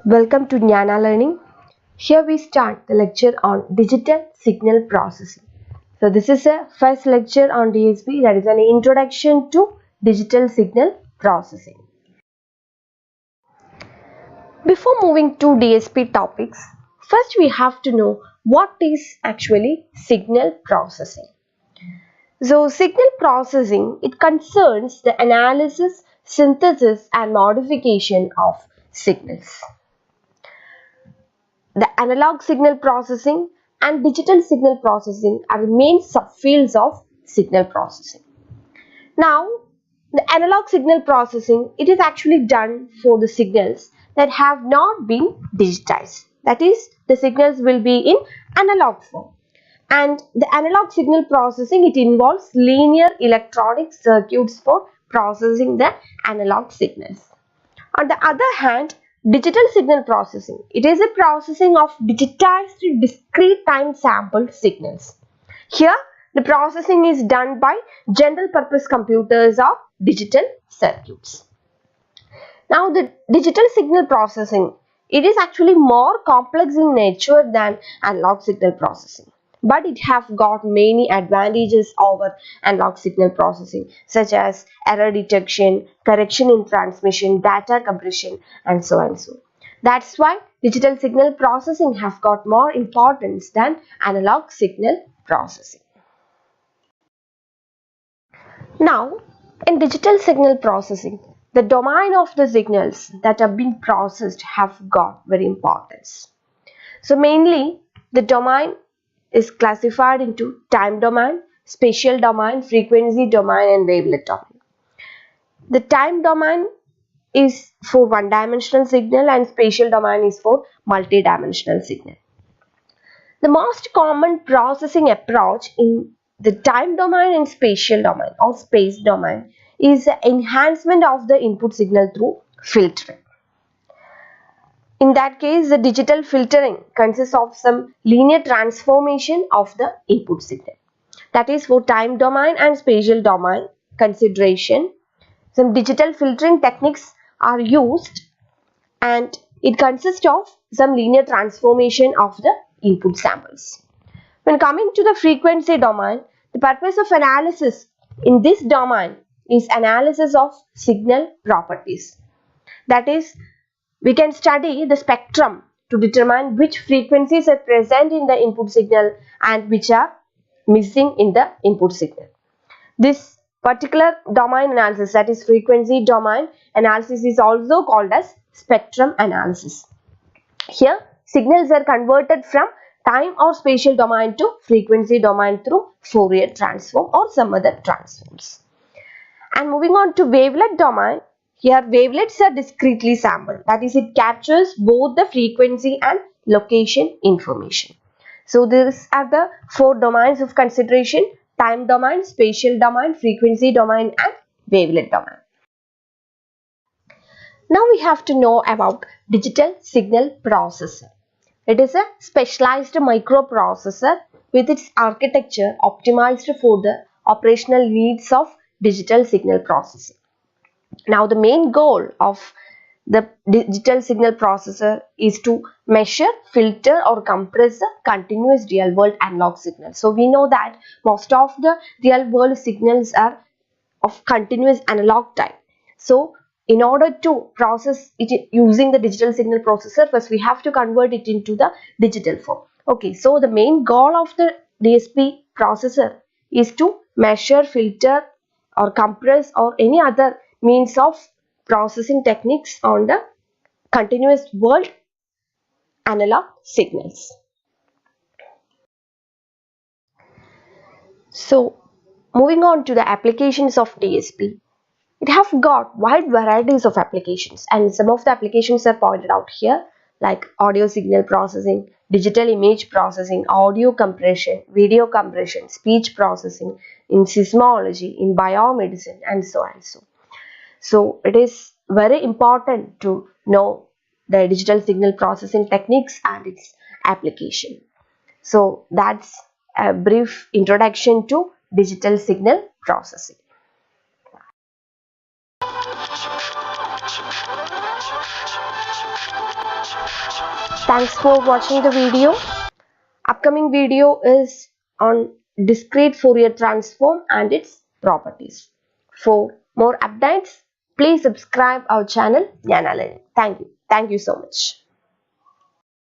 Welcome to Jnana Learning. Here we start the lecture on digital signal processing. So this is a first lecture on DSP, that is an introduction to digital signal processing. Before moving to DSP topics, first we have to know what is actually signal processing. So signal processing, it concerns the analysis, synthesis and modification of signals. The analog signal processing and digital signal processing are the main subfields of signal processing. Now, the analog signal processing, it is actually done for the signals that have not been digitized. That is, the signals will be in analog form. And the analog signal processing, it involves linear electronic circuits for processing the analog signals. On the other hand, digital signal processing, it is a processing of digitized discrete time sampled signals. Here, the processing is done by general purpose computers or digital circuits. Now, the digital signal processing, it is actually more complex in nature than analog signal processing. But it have got many advantages over analog signal processing, such as error detection, correction in transmission, data compression, and so and so. That's why digital signal processing have got more importance than analog signal processing. Now, in digital signal processing, the domain of the signals that are being processed have got very importance. So mainly, the domain is classified into time domain, spatial domain, frequency domain and wavelet domain. The time domain is for one-dimensional signal and spatial domain is for multi-dimensional signal. The most common processing approach in the time domain and spatial domain or space domain is the enhancement of the input signal through filtering. In that case, the digital filtering consists of some linear transformation of the input signal. That is, for time domain and spatial domain consideration, some digital filtering techniques are used and it consists of some linear transformation of the input samples. When coming to the frequency domain, the purpose of analysis in this domain is analysis of signal properties. That is, we can study the spectrum to determine which frequencies are present in the input signal and which are missing in the input signal. This particular domain analysis, that is frequency domain analysis, is also called as spectrum analysis. Here, signals are converted from time or spatial domain to frequency domain through Fourier transform or some other transforms. And moving on to wavelet domain, here wavelets are discretely sampled. That is, it captures both the frequency and location information. So these are the four domains of consideration: time domain, spatial domain, frequency domain and wavelet domain. Now we have to know about digital signal processor. It is a specialized microprocessor with its architecture optimized for the operational needs of digital signal processing. Now, the main goal of the digital signal processor is to measure, filter or compress the continuous real world analog signals. So we know that most of the real world signals are of continuous analog type. So in order to process it using the digital signal processor, first we have to convert it into the digital form. Okay, so the main goal of the DSP processor is to measure, filter or compress or any other means of processing techniques on the continuous world analog signals. So moving on to the applications of DSP, it have got wide varieties of applications and some of the applications are pointed out here, like audio signal processing, digital image processing, audio compression, video compression, speech processing, in seismology, in biomedicine and so and so. So it is very important to know the digital signal processing techniques and its application. So that's a brief introduction to digital signal processing. Thanks for watching the video. Upcoming video is on discrete Fourier transform and its properties. For more updates, please subscribe our channel. Thank you. Thank you so much.